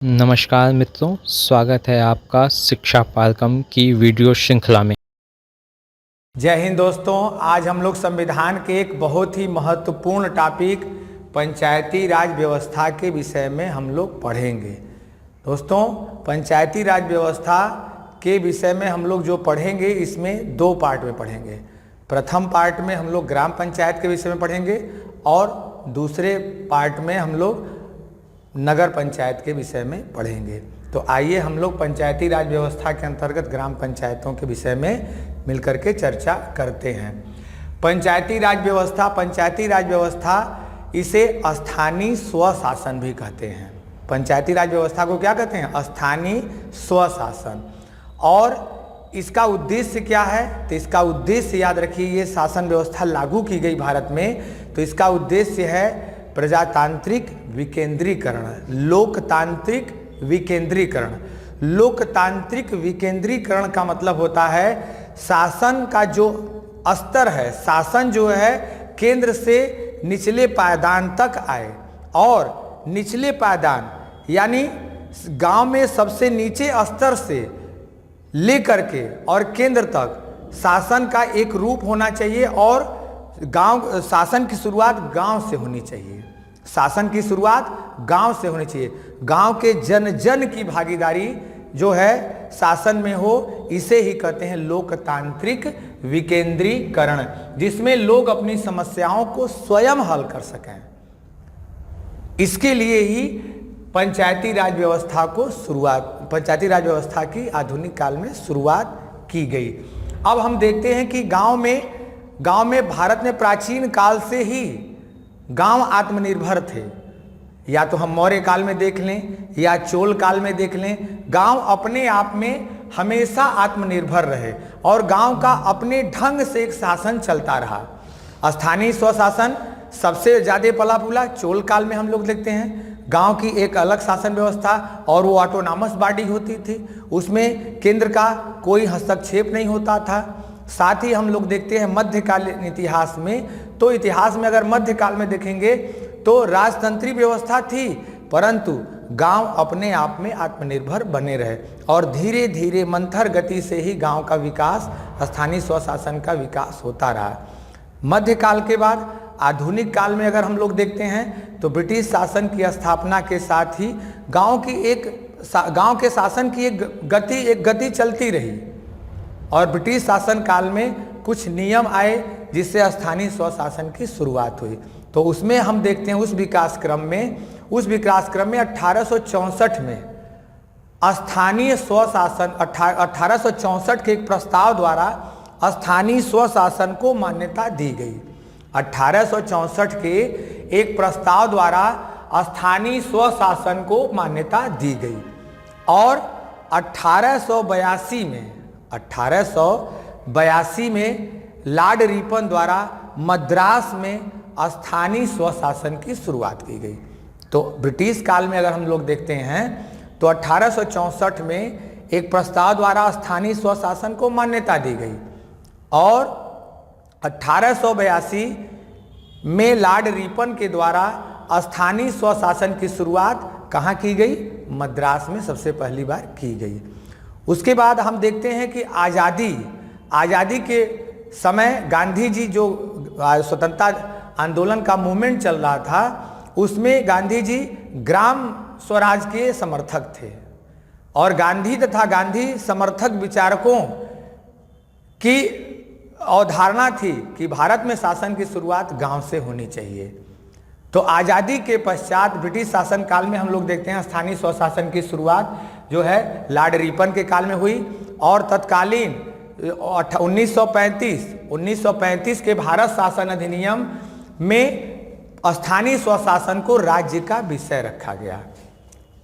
नमस्कार मित्रों, स्वागत है आपका शिक्षा पालकम की वीडियो श्रृंखला में। जय हिंद दोस्तों। आज हम लोग संविधान के एक बहुत ही महत्वपूर्ण टॉपिक पंचायती राज व्यवस्था के विषय में हम लोग पढ़ेंगे। दोस्तों, पंचायती राज व्यवस्था के विषय में हम लोग जो पढ़ेंगे इसमें दो पार्ट में पढ़ेंगे। प्रथम पार्ट में हम लोग ग्राम पंचायत के विषय में पढ़ेंगे और दूसरे पार्ट में हम लोग नगर पंचायत के विषय में पढ़ेंगे। तो आइए हम लोग पंचायती राज व्यवस्था के अंतर्गत ग्राम पंचायतों के विषय में मिलकर के चर्चा करते हैं। पंचायती राज व्यवस्था इसे स्थानीय स्वशासन भी कहते हैं। पंचायती राज व्यवस्था को क्या कहते हैं? स्थानीय स्वशासन। और इसका उद्देश्य क्या है? तो इसका उद्देश्य याद रखिए, ये शासन व्यवस्था लागू की गई भारत में, तो इसका उद्देश्य है प्रजातांत्रिक विकेंद्रीकरण, लोकतांत्रिक विकेंद्रीकरण। लोकतांत्रिक विकेंद्रीकरण का मतलब होता है शासन का जो स्तर है, शासन जो है केंद्र से निचले पायदान तक आए, और निचले पायदान यानी गांव में सबसे नीचे स्तर से लेकर के और केंद्र तक शासन का एक रूप होना चाहिए। और गांव शासन की शुरुआत गांव से होनी चाहिए। शासन की शुरुआत गांव से होनी चाहिए। गांव के जन जन की भागीदारी जो है शासन में हो, इसे ही कहते हैं लोकतांत्रिक विकेंद्रीकरण, जिसमें लोग अपनी समस्याओं को स्वयं हल कर सकें। इसके लिए ही पंचायती राज व्यवस्था की आधुनिक काल में शुरुआत की गई। अब हम देखते हैं कि गांव में भारत में प्राचीन काल से ही गांव आत्मनिर्भर थे। या तो हम मौर्य काल में देख लें या चोल काल में देख लें, गांव अपने आप में हमेशा आत्मनिर्भर रहे और गांव का अपने ढंग से एक शासन चलता रहा। स्थानीय स्वशासन सबसे ज़्यादा पला फूला चोल काल में हम लोग देखते हैं। गांव की एक अलग शासन व्यवस्था और वो ऑटोनॉमस बॉडी होती थी, उसमें केंद्र का कोई हस्तक्षेप नहीं होता था। साथ ही हम लोग देखते हैं मध्यकालीन इतिहास में, तो इतिहास में अगर मध्यकाल में देखेंगे तो राजतंत्री व्यवस्था थी, परंतु गांव अपने आप में आत्मनिर्भर बने रहे और धीरे धीरे मंथर गति से ही गांव का विकास, स्थानीय स्वशासन का विकास होता रहा। मध्यकाल के बाद आधुनिक काल में अगर हम लोग देखते हैं तो ब्रिटिश शासन की स्थापना के साथ ही गांव के शासन की एक गति चलती रही और ब्रिटिश शासन काल में कुछ नियम आए जिससे स्थानीय स्वशासन की शुरुआत हुई। तो उसमें हम देखते हैं उस विकास क्रम में 1864 में स्थानीय स्वशासन 1864 के एक प्रस्ताव द्वारा स्थानीय स्वशासन को मान्यता दी गई। 1864 के एक प्रस्ताव द्वारा स्थानीय स्वशासन को मान्यता दी गई और 1882 में लॉर्ड रिपन द्वारा मद्रास में स्थानीय स्वशासन की शुरुआत की गई। तो ब्रिटिश काल में अगर हम लोग देखते हैं तो 1864 में एक प्रस्ताव द्वारा स्थानीय स्वशासन को मान्यता दी गई और 1882 में लॉर्ड रिपन के द्वारा स्थानीय स्वशासन की शुरुआत कहाँ की गई? मद्रास में सबसे पहली बार की गई। उसके बाद हम देखते हैं कि आज़ादी के समय गांधी जी जो स्वतंत्रता आंदोलन का मूवमेंट चल रहा था, उसमें गांधी जी ग्राम स्वराज के समर्थक थे और गांधी तथा गांधी समर्थक विचारकों की अवधारणा थी कि भारत में शासन की शुरुआत गांव से होनी चाहिए। तो आज़ादी के पश्चात ब्रिटिश शासन काल में हम लोग देखते हैं स्थानीय स्वशासन की शुरुआत जो है लॉर्ड रिपन के काल में हुई और तत्कालीन 1935 के भारत शासन अधिनियम में स्थानीय स्वशासन को राज्य का विषय रखा गया।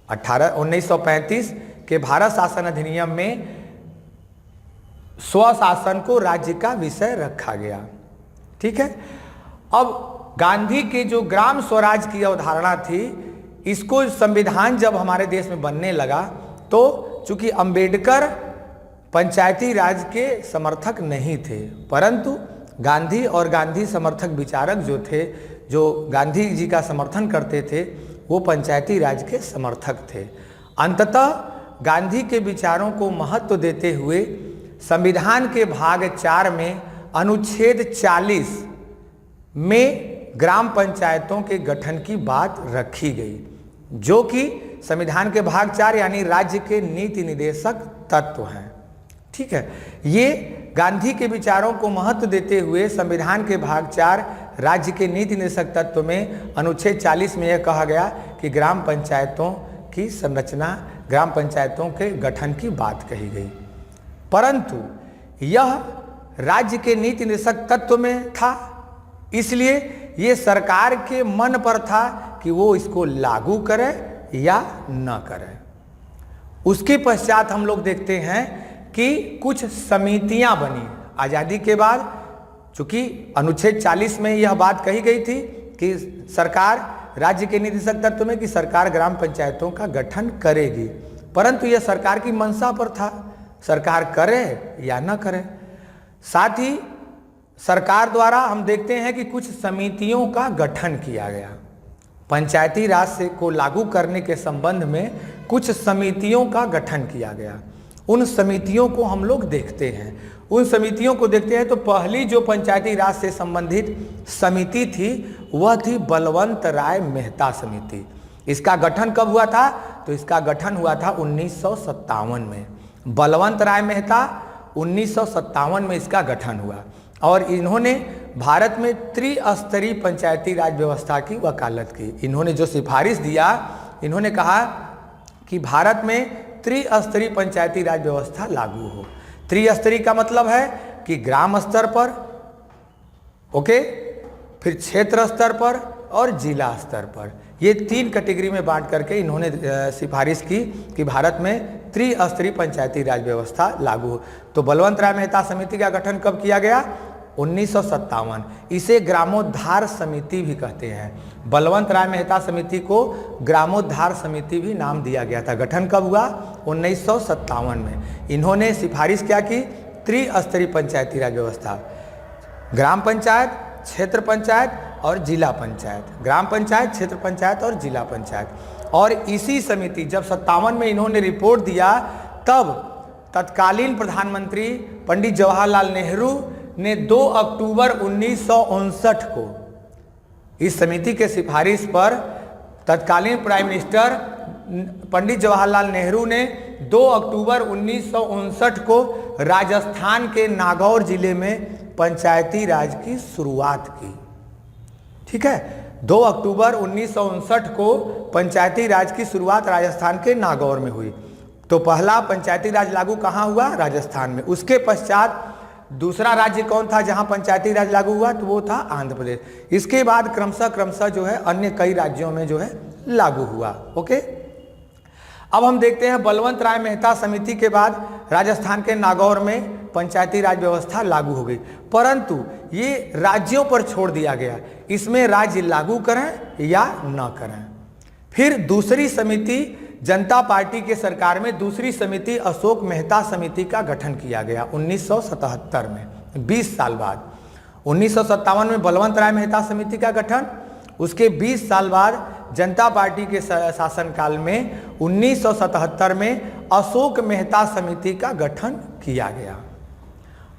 1935 के भारत शासन अधिनियम में स्वशासन को राज्य का विषय रखा गया। ठीक है। अब गांधी के जो ग्राम स्वराज की अवधारणा थी, इसको संविधान जब हमारे देश में बनने लगा तो चूंकि अंबेडकर पंचायती राज के समर्थक नहीं थे, परंतु गांधी और गांधी समर्थक विचारक जो थे, जो गांधी जी का समर्थन करते थे, वो पंचायती राज के समर्थक थे अंततः गांधी के विचारों को महत्व देते हुए संविधान के भाग 4 में अनुच्छेद 40 में ग्राम पंचायतों के गठन की बात रखी गई, जो कि संविधान के भाग 4 यानी राज्य के नीति निर्देशक तत्व हैं। ठीक है, ये गांधी के विचारों को महत्व देते हुए संविधान के भाग 4 राज्य के नीति निर्देशक तत्व में अनुच्छेद 40 में यह कहा गया कि ग्राम पंचायतों की संरचना, ग्राम पंचायतों के गठन की बात कही गई, परंतु यह राज्य के नीति निर्देशक तत्व में था, इसलिए ये सरकार के मन पर था कि वो इसको लागू करे या न करे। उसके पश्चात हम लोग देखते हैं कि कुछ समितियां बनी आज़ादी के बाद, चूंकि अनुच्छेद 40 में यह बात कही गई थी कि सरकार, राज्य के निर्देशक तत्व में कि सरकार ग्राम पंचायतों का गठन करेगी, परंतु यह सरकार की मंशा पर था, सरकार करे या न करे। साथ ही सरकार द्वारा हम देखते हैं कि कुछ समितियों का गठन किया गया। पंचायती राज से को लागू करने के संबंध में कुछ समितियों का गठन किया गया। उन समितियों को हम लोग देखते हैं। उन समितियों को देखते हैं तो पहली जो पंचायती राज से संबंधित समिति थी वह थी बलवंत राय मेहता समिति। इसका गठन कब हुआ था? तो इसका गठन हुआ था 1957 में। बलवंत राय मेहता 1957 में इसका गठन हुआ और इन्होंने भारत में त्रिस्तरीय पंचायती राज व्यवस्था की वकालत की। इन्होंने जो सिफारिश दिया, इन्होंने कहा कि भारत में त्रिस्तरीय पंचायती राज व्यवस्था लागू हो। त्रिस्तरीय का मतलब है कि ग्राम स्तर पर, ओके, फिर क्षेत्र स्तर पर और जिला स्तर पर, ये 3 कैटेगरी में बांट करके इन्होंने सिफारिश की कि भारत में त्रिस्तरीय पंचायती राज व्यवस्था लागू हो। तो बलवंत राय मेहता समिति का गठन कब किया गया? 1957। इसे ग्रामोद्धार समिति भी कहते हैं। बलवंत राय मेहता समिति को ग्रामोद्धार समिति भी नाम दिया गया था। गठन कब हुआ? 1957 में। इन्होंने सिफारिश क्या की? त्रिस्तरीय पंचायती राज व्यवस्था, ग्राम पंचायत, क्षेत्र पंचायत और जिला पंचायत, ग्राम पंचायत, क्षेत्र पंचायत और जिला पंचायत। और इसी समिति जब 57 में इन्होंने रिपोर्ट दिया, तब तत्कालीन प्रधानमंत्री पंडित जवाहरलाल नेहरू ने 2 अक्टूबर 1959 को इस समिति के सिफारिश पर तत्कालीन प्राइम मिनिस्टर पंडित जवाहरलाल नेहरू ने 2 अक्टूबर 1959 को राजस्थान के नागौर जिले में पंचायती राज की शुरुआत की। ठीक है, 2 अक्टूबर 1959 को पंचायती राज की शुरुआत राजस्थान के नागौर में हुई। तो पहला पंचायती राज लागू कहाँ हुआ? राजस्थान में। उसके पश्चात दूसरा राज्य कौन था जहां पंचायती राज लागू हुआ? तो वो था आंध्र प्रदेश। इसके बाद क्रमशः जो है अन्य कई राज्यों में जो है लागू हुआ। ओके, अब हम देखते हैं बलवंत राय मेहता समिति के बाद राजस्थान के नागौर में पंचायती राज व्यवस्था लागू हो गई, परंतु ये राज्यों पर छोड़ दिया गया, इसमें राज्य लागू करें या न करें। फिर दूसरी समिति, जनता पार्टी के सरकार में दूसरी समिति अशोक मेहता समिति का गठन किया गया 1977 में, 20 साल बाद। 1957 में बलवंत राय मेहता समिति का गठन, उसके 20 साल बाद जनता पार्टी के शासनकाल में 1977 में अशोक मेहता समिति का गठन किया गया।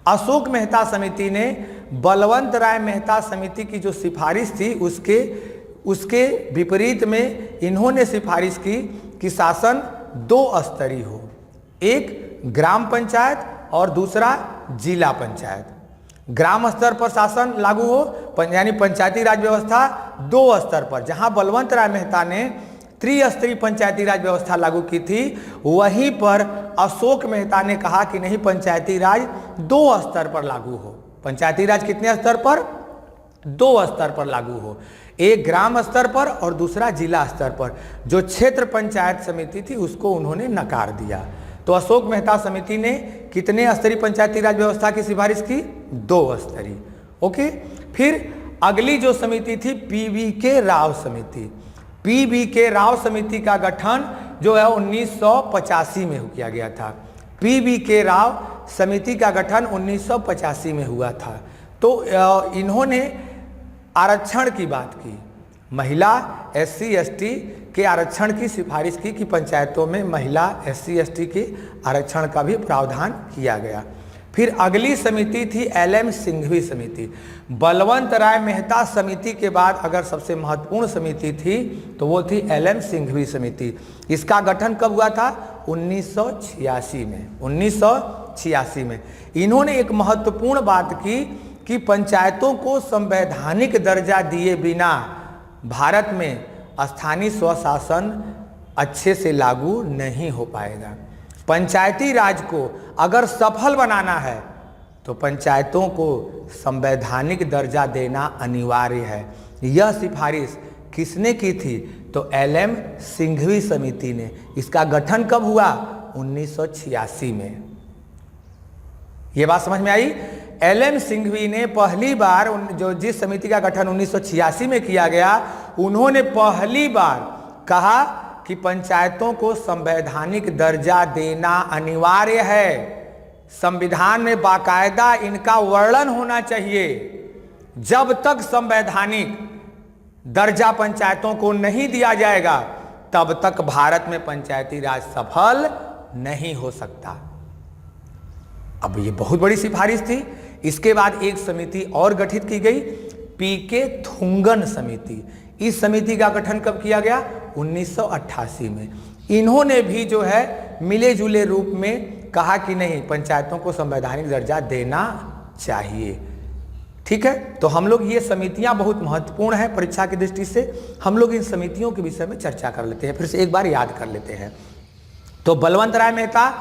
अशोक मेहता समिति ने बलवंत राय मेहता समिति की जो सिफारिश थी उसके विपरीत में इन्होंने सिफारिश की कि शासन 2 स्तरीय हो, एक ग्राम पंचायत और दूसरा जिला पंचायत। ग्राम स्तर पर शासन लागू हो, यानी पंचायती राज व्यवस्था 2 स्तर पर। जहां बलवंत राय मेहता ने त्रिस्तरीय पंचायती राज व्यवस्था लागू की थी, वहीं पर अशोक मेहता ने कहा कि नहीं, पंचायती राज 2 स्तर पर लागू हो। पंचायती राज कितने स्तर पर? 2 स्तर पर लागू हो, एक ग्राम स्तर पर और दूसरा जिला स्तर पर। जो क्षेत्र पंचायत समिति थी उसको उन्होंने नकार दिया। तो अशोक मेहता समिति ने कितने स्तरीय पंचायती राज व्यवस्था की सिफारिश की? 2 स्तरीय। ओके, फिर अगली जो समिति थी पीवीके राव समिति। पीवीके राव समिति का गठन जो है 1985 में किया गया था। पीवीके राव समिति का गठन 1985 में हुआ था। तो इन्होंने आरक्षण की बात की। महिला SC ST के आरक्षण की सिफारिश की कि पंचायतों में महिला SC ST के आरक्षण का भी प्रावधान किया गया। फिर अगली समिति थी LM सिंघवी समिति। बलवंत राय मेहता समिति के बाद अगर सबसे महत्वपूर्ण समिति थी तो वो थी LM सिंघवी समिति। इसका गठन कब हुआ था? 1986 में। 1986 में इन्होंने एक महत्वपूर्ण बात की कि पंचायतों को संवैधानिक दर्जा दिए बिना भारत में स्थानीय स्वशासन अच्छे से लागू नहीं हो पाएगा। पंचायती राज को अगर सफल बनाना है तो पंचायतों को संवैधानिक दर्जा देना अनिवार्य है। यह सिफारिश किसने की थी? तो LM सिंघवी समिति ने। इसका गठन कब हुआ? 1986 में। यह बात समझ में आई? LM सिंघवी ने पहली बार जिस समिति का गठन 1986 में किया गया, उन्होंने पहली बार कहा कि पंचायतों को संवैधानिक दर्जा देना अनिवार्य है। संविधान में बाकायदा इनका वर्णन होना चाहिए। जब तक संवैधानिक दर्जा पंचायतों को नहीं दिया जाएगा तब तक भारत में पंचायती राज सफल नहीं हो सकता। अब ये बहुत बड़ी सिफारिश थी। इसके बाद एक समिति और गठित की गई, PK थुंगन समिति। इस समिति का गठन कब किया गया? 1988 में। इन्होंने भी जो है मिले जुले रूप में कहा कि नहीं, पंचायतों को संवैधानिक दर्जा देना चाहिए। ठीक है, तो हम लोग ये समितियां बहुत महत्वपूर्ण है परीक्षा की दृष्टि से। हम लोग इन समितियों के विषय में चर्चा कर लेते हैं, फिर से एक बार याद कर लेते हैं। तो बलवंत राय मेहता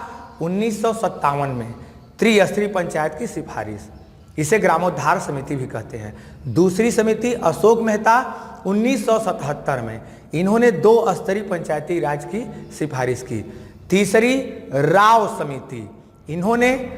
1957 में त्रिस्तरीय पंचायत की सिफारिश, इसे ग्रामोद्धार समिति भी कहते हैं। दूसरी समिति अशोक मेहता 1977 में, इन्होंने 2 स्तरीय पंचायती राज की सिफारिश की। तीसरी राव समिति, इन्होंने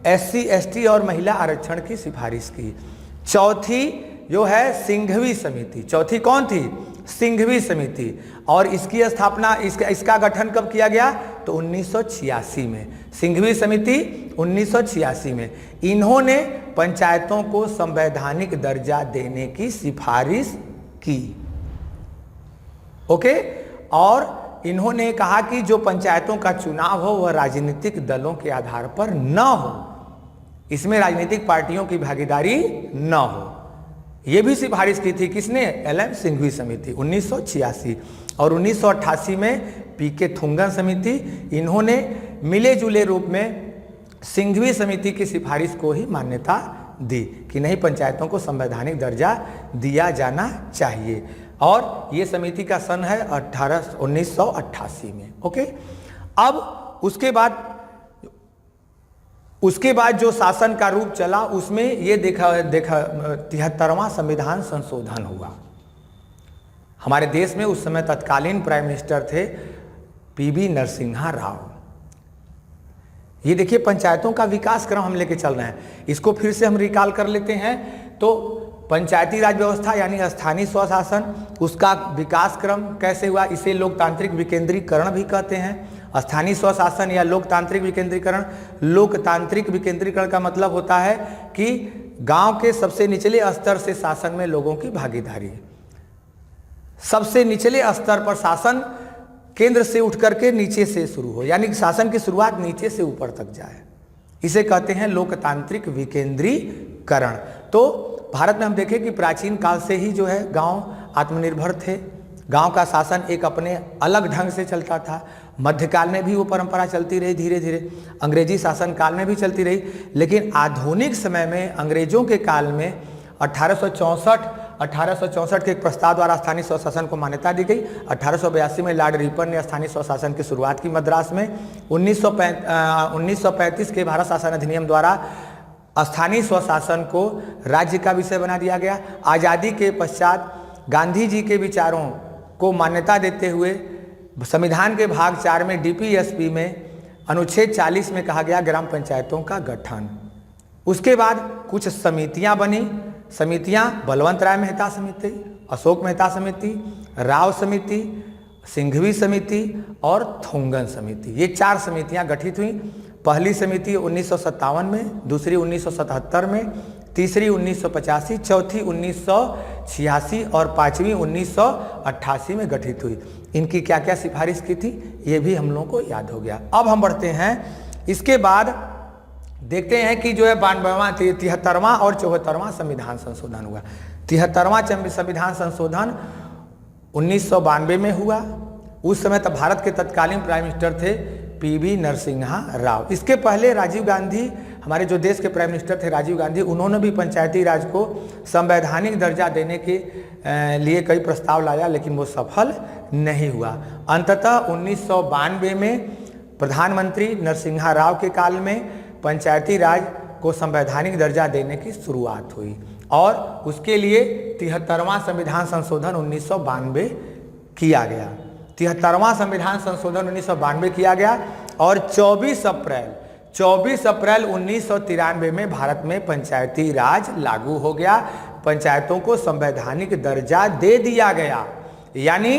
SC ST और महिला आरक्षण की सिफारिश की। चौथी जो है सिंघवी समिति। चौथी कौन थी? सिंघवी समिति। और इसकी स्थापना इसका गठन कब किया गया? तो 1986 में। सिंघवी समिति 1986 में। इन्होंने पंचायतों को संवैधानिक दर्जा देने की सिफारिश की। ओके, और इन्होंने कहा कि जो पंचायतों का चुनाव हो वह राजनीतिक दलों के आधार पर न हो, इसमें राजनीतिक पार्टियों की भागीदारी न हो। यह भी सिफारिश की थी किसने? LM सिंघवी समिति 1986। और 1988 में PK थुंगन समिति, इन्होंने मिले जुले रूप में सिंघवी समिति की सिफारिश को ही मान्यता दी कि नहीं, पंचायतों को संवैधानिक दर्जा दिया जाना चाहिए। और ये समिति का सन है 1988 में। ओके, अब उसके बाद जो शासन का रूप चला उसमें ये देखा 73वां संविधान संशोधन हुआ। हमारे देश में उस समय तत्कालीन प्राइम मिनिस्टर थे PV नरसिम्हा राव। ये देखिए पंचायतों का विकास क्रम हम लेके चल रहे हैं, इसको फिर से हम रिकॉल कर लेते हैं। तो पंचायती राज व्यवस्था यानी स्थानीय स्वशासन, उसका विकास क्रम कैसे हुआ, इसे लोकतांत्रिक विकेंद्रीकरण भी कहते हैं। स्थानीय स्वशासन या लोकतांत्रिक विकेंद्रीकरण, लोकतांत्रिक विकेंद्रीकरण का मतलब होता है कि गांव के सबसे निचले स्तर से शासन में लोगों की भागीदारी। सबसे निचले स्तर पर शासन केंद्र से उठ करके नीचे से शुरू हो, यानी शासन की शुरुआत नीचे से ऊपर तक जाए, इसे कहते हैं लोकतांत्रिक विकेंद्रीकरण। तो भारत में हम देखें कि प्राचीन काल से ही जो है गांव आत्मनिर्भर थे। गांव का शासन एक अपने अलग ढंग से चलता था। मध्यकाल में भी वो परंपरा चलती रही, धीरे धीरे अंग्रेजी शासन काल में भी चलती रही। लेकिन आधुनिक समय में अंग्रेजों के काल में 1864 के एक प्रस्ताव द्वारा स्थानीय स्वशासन को मान्यता दी गई। 1882 में लॉर्ड रिपन ने स्थानीय स्वशासन की शुरुआत की मद्रास में। 1935 के भारत शासन अधिनियम द्वारा स्थानीय स्वशासन को राज्य का विषय बना दिया गया। आज़ादी के पश्चात गांधी जी के विचारों को मान्यता देते हुए संविधान के भाग 4 में DPSP में अनुच्छेद 40 में कहा गया ग्राम पंचायतों का गठन। उसके बाद कुछ समितियां बनी। समितियां बलवंत राय मेहता समिति, अशोक मेहता समिति, राव समिति, सिंघवी समिति और थुंगन समिति, ये 4 समितियां गठित हुई। पहली समिति 1957 में, दूसरी 1977 में, तीसरी 1985, चौथी 1986 और पांचवी 1988 में गठित हुई। इनकी क्या क्या सिफारिश की थी ये भी हम लोगों को याद हो गया। अब हम बढ़ते हैं, इसके बाद देखते हैं कि जो है 92वां 73वां और 74वां संविधान संशोधन हुआ। 73वां संविधान संशोधन 1992 में हुआ। उस समय तब भारत के तत्कालीन प्राइम मिनिस्टर थे पीवी नरसिम्हा राव। इसके पहले राजीव गांधी, हमारे जो देश के प्राइम मिनिस्टर थे राजीव गांधी, उन्होंने भी पंचायती राज को संवैधानिक दर्जा देने के लिए कई प्रस्ताव लाया, लेकिन वो सफल नहीं हुआ। अंततः 1992 में प्रधानमंत्री नरसिम्हा राव के काल में पंचायती राज को संवैधानिक दर्जा देने की शुरुआत हुई और उसके लिए 73वां संविधान संशोधन 1992 किया गया। 73वां संविधान संशोधन 1992 किया गया और 24 अप्रैल 1993 में भारत में पंचायती राज लागू हो गया। पंचायतों को संवैधानिक दर्जा दे दिया गया। यानी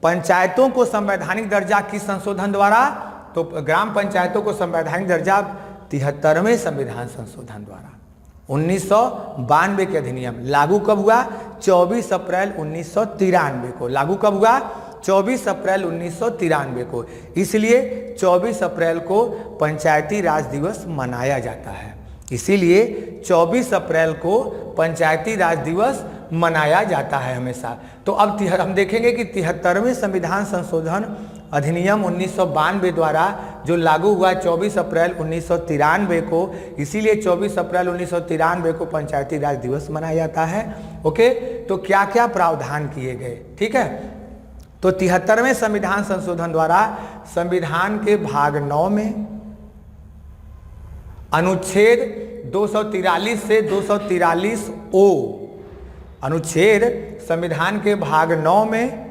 पंचायतों को संवैधानिक दर्जा किस संशोधन द्वारा? तो ग्राम पंचायतों को संवैधानिक दर्जा 73वें संविधान संशोधन द्वारा 1992 के अधिनियम लागू कब हुआ? 24 अप्रैल 1993 को लागू कब हुआ? 24 अप्रैल 1993 को। इसलिए 24 अप्रैल को पंचायती राज दिवस मनाया जाता है। इसीलिए 24 अप्रैल को पंचायती राज दिवस मनाया जाता है हमेशा। तो अब हम देखेंगे कि 73वें संविधान संशोधन अधिनियम 1992 द्वारा जो लागू हुआ 24 अप्रैल 1993 को, इसीलिए 24 अप्रैल 1993 को पंचायती राज दिवस मनाया जाता है। ओके, तो क्या क्या प्रावधान किए गए? ठीक है, तो 73वें संविधान संशोधन द्वारा संविधान के भाग 9 में अनुच्छेद 243 से 243 ओ, अनुच्छेद संविधान के भाग 9 में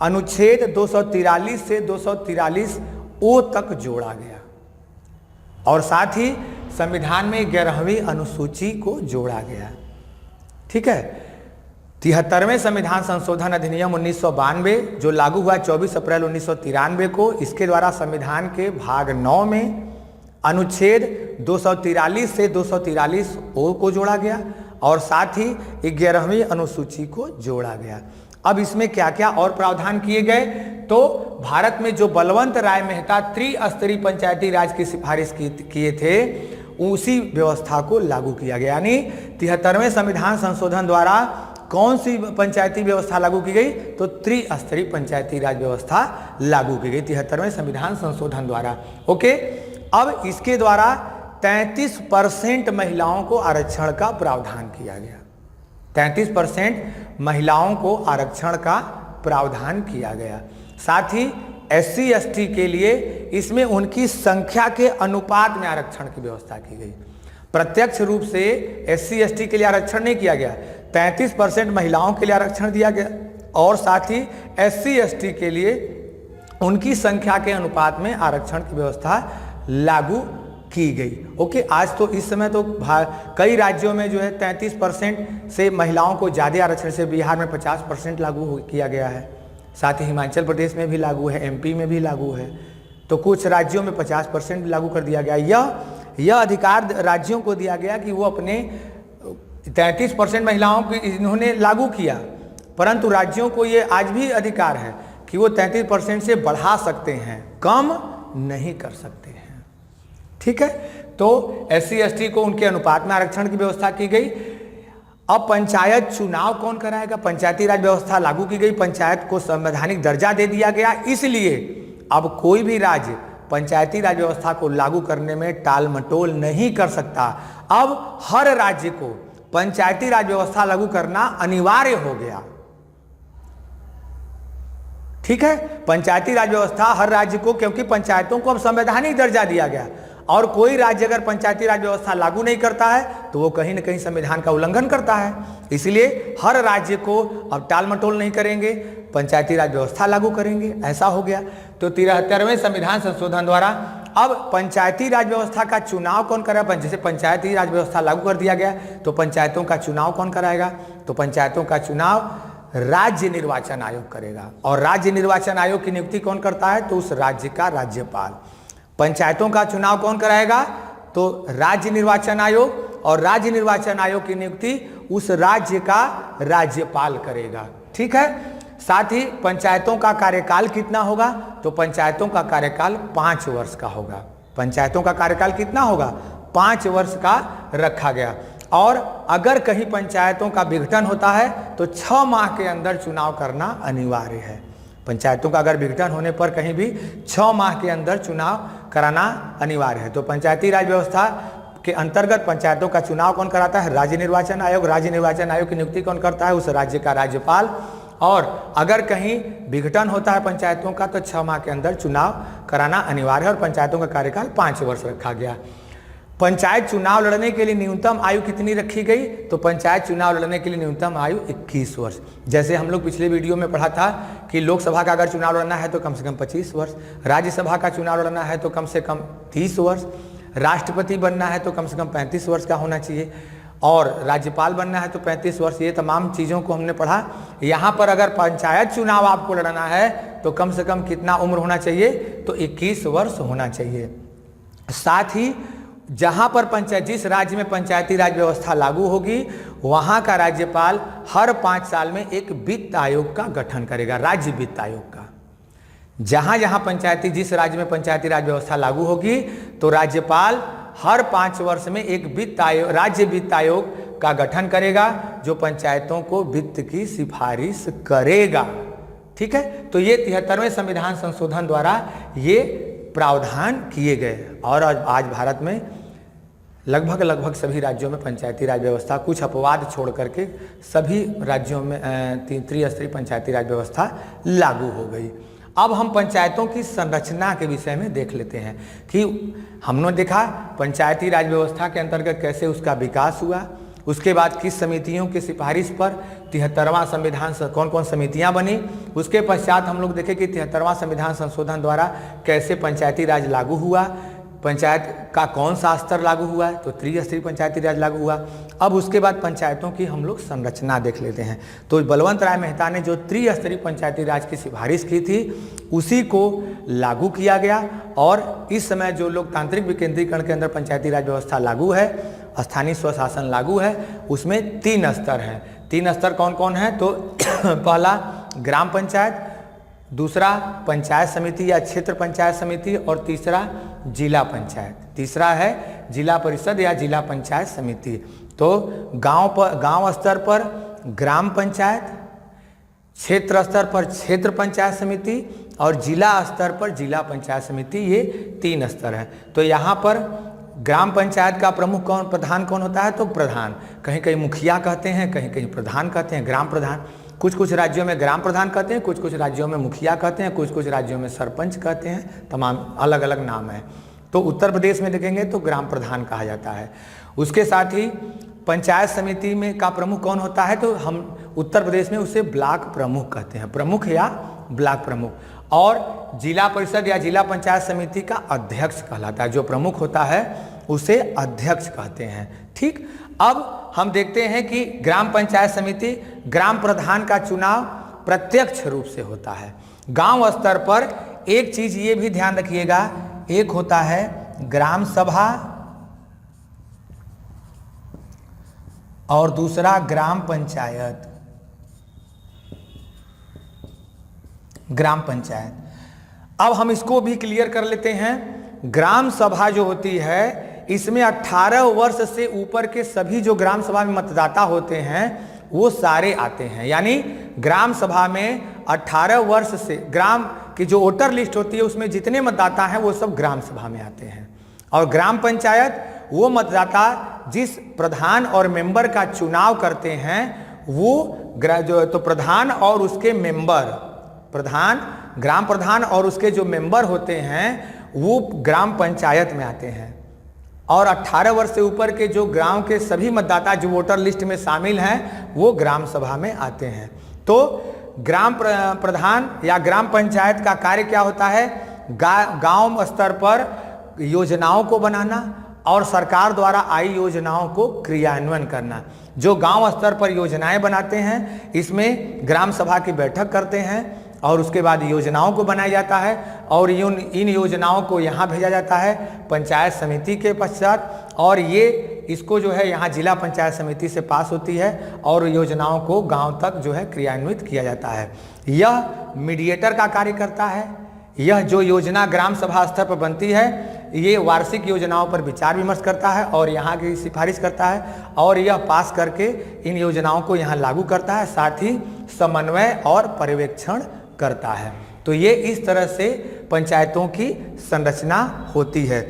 अनुच्छेद 243 से 243 ओ तक जोड़ा गया और साथ ही संविधान में 11वीं अनुसूची को जोड़ा गया। ठीक है, 73वें संविधान संशोधन अधिनियम 1992 जो लागू हुआ 24 अप्रैल 1993 को, इसके द्वारा संविधान के भाग 9 में अनुच्छेद 243 से 243 ओ को जोड़ा गया और साथ ही 11वीं अनुसूची को जोड़ा गया। अब इसमें क्या क्या और प्रावधान किए गए? तो भारत में जो बलवंत राय मेहता त्रिस्तरीय पंचायती राज की सिफारिश किए थे, उसी व्यवस्था को लागू किया गया। यानी 73वें संविधान संशोधन द्वारा कौन सी पंचायती व्यवस्था लागू की गई? तो त्रिस्तरीय पंचायती राज व्यवस्था लागू की गई 73वें संविधान संशोधन द्वारा। ओके, अब इसके द्वारा 33% महिलाओं को आरक्षण का प्रावधान किया गया। 33% महिलाओं को आरक्षण का प्रावधान किया गया। साथ ही SC ST के लिए इसमें उनकी संख्या के अनुपात में आरक्षण की व्यवस्था की गई। प्रत्यक्ष रूप से SC ST के लिए आरक्षण नहीं किया गया, 33% महिलाओं के लिए आरक्षण दिया गया और साथ ही SC ST के लिए उनकी संख्या के अनुपात में आरक्षण की व्यवस्था लागू की गई। ओके, आज तो इस समय तो कई राज्यों में जो है 33% से महिलाओं को ज़्यादा आरक्षण से बिहार में 50% लागू किया गया है। साथ ही हिमाचल प्रदेश में भी लागू है, MP में भी लागू है, तो कुछ राज्यों में 50% लागू कर दिया गया। यह अधिकार राज्यों को दिया गया कि वो अपने 33% महिलाओं की इन्होंने लागू किया, परंतु राज्यों को ये आज भी अधिकार है कि वो 33% से बढ़ा सकते हैं, कम नहीं कर सकते हैं। ठीक है, तो SC ST को उनके अनुपात में आरक्षण की व्यवस्था की गई। अब पंचायत चुनाव कौन कराएगा? पंचायती राज व्यवस्था लागू की गई, पंचायत को संवैधानिक दर्जा दे दिया गया। इसलिए अब कोई भी राज्य पंचायती राज व्यवस्था को लागू करने में टाल मटोल नहीं कर सकता। अब हर राज्य को पंचायती राज व्यवस्था लागू करना अनिवार्य हो गया। ठीक है, पंचायती राज व्यवस्था हर राज्य को, क्योंकि पंचायतों को अब संवैधानिक दर्जा दिया गया और कोई राज्य अगर पंचायती राज व्यवस्था लागू नहीं करता है तो वो कहीं न कहीं संविधान का उल्लंघन करता है। इसलिए हर राज्य को अब टाल मटोल नहीं करेंगे, पंचायती राज व्यवस्था लागू करेंगे, ऐसा हो गया। तो 73वें संविधान संशोधन द्वारा अब पंचायती राज व्यवस्था का चुनाव कौन कराएगा? जैसे पंचायती राज व्यवस्था लागू कर दिया गया तो पंचायतों का चुनाव कौन कराएगा? तो पंचायतों का चुनाव राज्य निर्वाचन आयोग करेगा और राज्य निर्वाचन आयोग की नियुक्ति कौन करता है? तो उस राज्य का राज्यपाल। पंचायतों का चुनाव कौन कराएगा? तो राज्य निर्वाचन आयोग, और राज्य निर्वाचन आयोग की नियुक्ति उस राज्य का राज्यपाल करेगा। ठीक है। साथ ही पंचायतों का कार्यकाल कितना होगा, तो पंचायतों का कार्यकाल 5 वर्ष का होगा। पंचायतों का कार्यकाल कितना होगा, 5 वर्ष का रखा गया। और अगर कहीं पंचायतों का विघटन होता है तो 6 माह के अंदर चुनाव करना अनिवार्य है। पंचायतों का अगर विघटन होने पर कहीं भी 6 माह के अंदर चुनाव कराना अनिवार्य है। तो पंचायती राज व्यवस्था के अंतर्गत पंचायतों का चुनाव कौन कराता है, राज्य निर्वाचन आयोग। राज्य निर्वाचन आयोग की नियुक्ति कौन करता है, उस राज्य का राज्यपाल। और अगर कहीं विघटन होता है पंचायतों का तो 6 माह के अंदर चुनाव कराना अनिवार्य है और पंचायतों का कार्यकाल 5 वर्ष रखा गया। पंचायत चुनाव लड़ने के लिए न्यूनतम आयु कितनी रखी गई, तो पंचायत चुनाव लड़ने के लिए न्यूनतम आयु 21 वर्ष। जैसे हम लोग पिछले वीडियो में पढ़ा था कि लोकसभा का अगर चुनाव लड़ना है तो कम से कम 25 वर्ष, राज्यसभा का चुनाव लड़ना है तो कम से कम 30 वर्ष, राष्ट्रपति बनना है तो कम से कम 35 वर्ष का होना चाहिए, और राज्यपाल बनना है तो 35 वर्ष। ये तमाम चीज़ों को हमने पढ़ा। यहाँ पर अगर पंचायत चुनाव आपको लड़ना है तो कम से कम कितना उम्र होना चाहिए, तो 21 वर्ष होना चाहिए। साथ ही जहाँ पर पंचायत, जिस राज्य में पंचायती राज व्यवस्था लागू होगी वहाँ का राज्यपाल हर 5 साल में एक वित्त आयोग का गठन करेगा, राज्य वित्त आयोग का। जहाँ जहाँ पंचायती, जिस राज्य में पंचायती राज व्यवस्था लागू होगी तो राज्यपाल हर 5 वर्ष में एक वित्त आयोग, राज्य वित्त आयोग का गठन करेगा जो पंचायतों को वित्त की सिफारिश करेगा। ठीक है। तो ये 73वें संविधान संशोधन द्वारा ये प्रावधान किए गए और आज भारत में लगभग सभी राज्यों में पंचायती राज व्यवस्था, कुछ अपवाद छोड़ करके सभी राज्यों में त्रिस्तरीय पंचायती राज व्यवस्था लागू हो गई। अब हम पंचायतों की संरचना के विषय में देख लेते हैं कि हमने देखा पंचायती राज व्यवस्था के अंतर्गत कैसे उसका विकास हुआ, उसके बाद किस समितियों की सिफारिश पर 73वां संविधान कौन कौन समितियां बनी, उसके पश्चात हम लोग देखें कि 73वां संविधान संशोधन द्वारा कैसे पंचायती राज लागू हुआ, पंचायत का कौन सा स्तर लागू हुआ है, तो त्रिस्तरीय पंचायती राज लागू हुआ। अब उसके बाद पंचायतों की हम लोग संरचना देख लेते हैं। तो बलवंत राय मेहता ने जो त्रिस्तरीय पंचायती राज की सिफारिश की थी उसी को लागू किया गया। और इस समय जो लोकतांत्रिक विकेंद्रीकरण के अंदर पंचायती राज व्यवस्था लागू है, स्थानीय स्वशासन लागू है, उसमें 3 स्तर हैं। 3 स्तर कौन कौन है, तो पहला ग्राम पंचायत, दूसरा पंचायत समिति या क्षेत्र पंचायत समिति, और तीसरा जिला पंचायत। तीसरा है जिला परिषद या जिला पंचायत समिति। तो गांव स्तर पर ग्राम पंचायत, क्षेत्र स्तर पर क्षेत्र पंचायत समिति और जिला स्तर पर जिला पंचायत समिति, ये 3 स्तर हैं। तो यहाँ पर ग्राम पंचायत का प्रमुख प्रधान कौन होता है, तो प्रधान, कहीं कहीं मुखिया कहते हैं, कहीं कहीं प्रधान कहते हैं, ग्राम प्रधान। कुछ राज्यों में ग्राम प्रधान कहते हैं, कुछ राज्यों में मुखिया कहते हैं, कुछ राज्यों में सरपंच कहते हैं, तमाम अलग अलग नाम है। तो उत्तर प्रदेश में देखेंगे तो ग्राम प्रधान कहा जाता है। उसके साथ ही पंचायत समिति में का प्रमुख कौन होता है, तो हम उत्तर प्रदेश में उसे ब्लॉक प्रमुख कहते हैं, प्रमुख या ब्लॉक प्रमुख। और जिला परिषद या जिला पंचायत समिति का अध्यक्ष कहलाता है, जो प्रमुख होता है उसे अध्यक्ष कहते हैं। ठीक। अब हम देखते हैं कि ग्राम पंचायत समिति, ग्राम प्रधान का चुनाव प्रत्यक्ष रूप से होता है। गांव स्तर पर एक चीज ये भी ध्यान रखिएगा, एक होता है ग्राम सभा और दूसरा ग्राम पंचायत। ग्राम पंचायत, अब हम इसको भी क्लियर कर लेते हैं। ग्राम सभा जो होती है इसमें 18 वर्ष से ऊपर के सभी जो ग्राम सभा में मतदाता होते हैं वो सारे आते हैं। यानी ग्राम सभा में 18 वर्ष से ग्राम की जो वोटर लिस्ट होती है उसमें जितने मतदाता हैं वो सब ग्राम सभा में आते हैं। और ग्राम पंचायत वो मतदाता जिस प्रधान और मेंबर का चुनाव करते हैं वो तो प्रधान और उसके मेंबर, प्रधान, ग्राम प्रधान और उसके जो मेंबर होते हैं वो ग्राम पंचायत में आते हैं। और 18 वर्ष से ऊपर के जो गांव के सभी मतदाता जो वोटर लिस्ट में शामिल हैं वो ग्राम सभा में आते हैं। तो ग्राम प्रधान या ग्राम पंचायत का कार्य क्या होता है, गांव स्तर पर योजनाओं को बनाना और सरकार द्वारा आई योजनाओं को क्रियान्वयन करना। जो गांव स्तर पर योजनाएं बनाते हैं इसमें ग्राम सभा की बैठक करते हैं और उसके बाद योजनाओं को बनाया जाता है और इन योजनाओं को यहाँ भेजा जाता है पंचायत समिति के पश्चात, और ये इसको जो है यहाँ जिला पंचायत समिति से पास होती है और योजनाओं को गांव तक जो है क्रियान्वित किया जाता है। यह मीडिएटर का कार्य करता है। यह जो योजना ग्राम सभा स्तर पर बनती है, ये वार्षिक योजनाओं पर विचार विमर्श करता है और यहाँ की सिफारिश करता है और यह पास करके इन योजनाओं को यहाँ लागू करता है, साथ ही समन्वय और पर्यवेक्षण करता है। तो ये इस तरह से पंचायतों की संरचना होती है।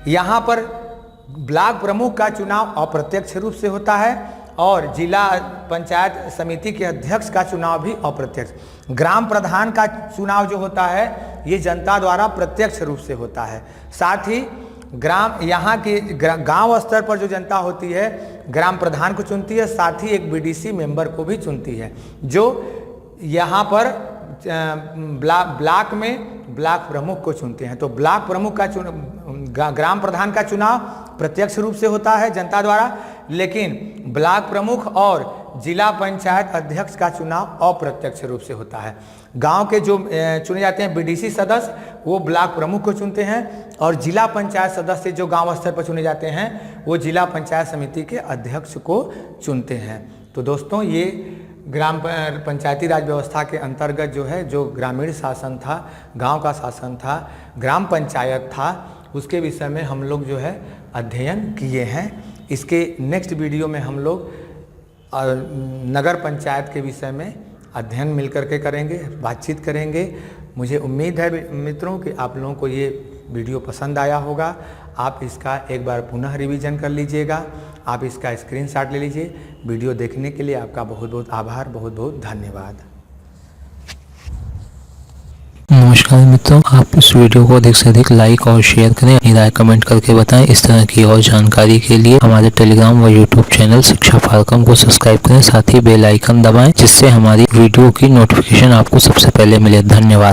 यहाँ पर ब्लॉक प्रमुख का चुनाव अप्रत्यक्ष रूप से होता है और जिला पंचायत समिति के अध्यक्ष का चुनाव भी अप्रत्यक्ष। ग्राम प्रधान का चुनाव जो होता है ये जनता द्वारा प्रत्यक्ष रूप से होता है। साथ ही यहाँ के गांव स्तर पर जो जनता होती है ग्राम प्रधान को चुनती है, साथ ही एक बीडीसी मेंबर को भी चुनती है, जो यहाँ पर ब्लॉक में ब्लॉक प्रमुख को चुनते हैं। तो ब्लॉक प्रमुख का ग्राम प्रधान का चुनाव प्रत्यक्ष रूप से होता है जनता द्वारा, लेकिन ब्लॉक प्रमुख और जिला पंचायत अध्यक्ष का चुनाव अप्रत्यक्ष रूप से होता है। गांव के जो चुने जाते हैं बीडीसी सदस्य, वो ब्लॉक प्रमुख को चुनते हैं और जिला पंचायत सदस्य जो गांव स्तर पर चुने जाते हैं वो जिला पंचायत समिति के अध्यक्ष को चुनते हैं। तो दोस्तों, ये ग्राम पंचायती राज व्यवस्था के अंतर्गत जो है, जो ग्रामीण शासन था, गांव का शासन था, ग्राम पंचायत था, उसके विषय में हम लोग जो है अध्ययन किए हैं। इसके नेक्स्ट वीडियो में हम लोग नगर पंचायत के विषय में अध्ययन मिल करके करेंगे, बातचीत करेंगे। मुझे उम्मीद है मित्रों कि आप लोगों को ये वीडियो पसंद आया होगा। आप इसका एक बार पुनः रिवीजन कर लीजिएगा, आप इसका स्क्रीनशॉट ले लीजिए। वीडियो देखने के लिए आपका बहुत बहुत आभार, बहुत बहुत धन्यवाद। नमस्कार मित्रों, आप इस वीडियो को अधिक से अधिक लाइक और शेयर करें, अपनी राय कमेंट करके बताएं। इस तरह की और जानकारी के लिए हमारे टेलीग्राम व यूट्यूब चैनल शिक्षा फाल्कम को सब्सक्राइब करें, साथ ही बेल आइकन दबाएं, जिससे हमारी वीडियो की नोटिफिकेशन आपको सबसे पहले मिले। धन्यवाद।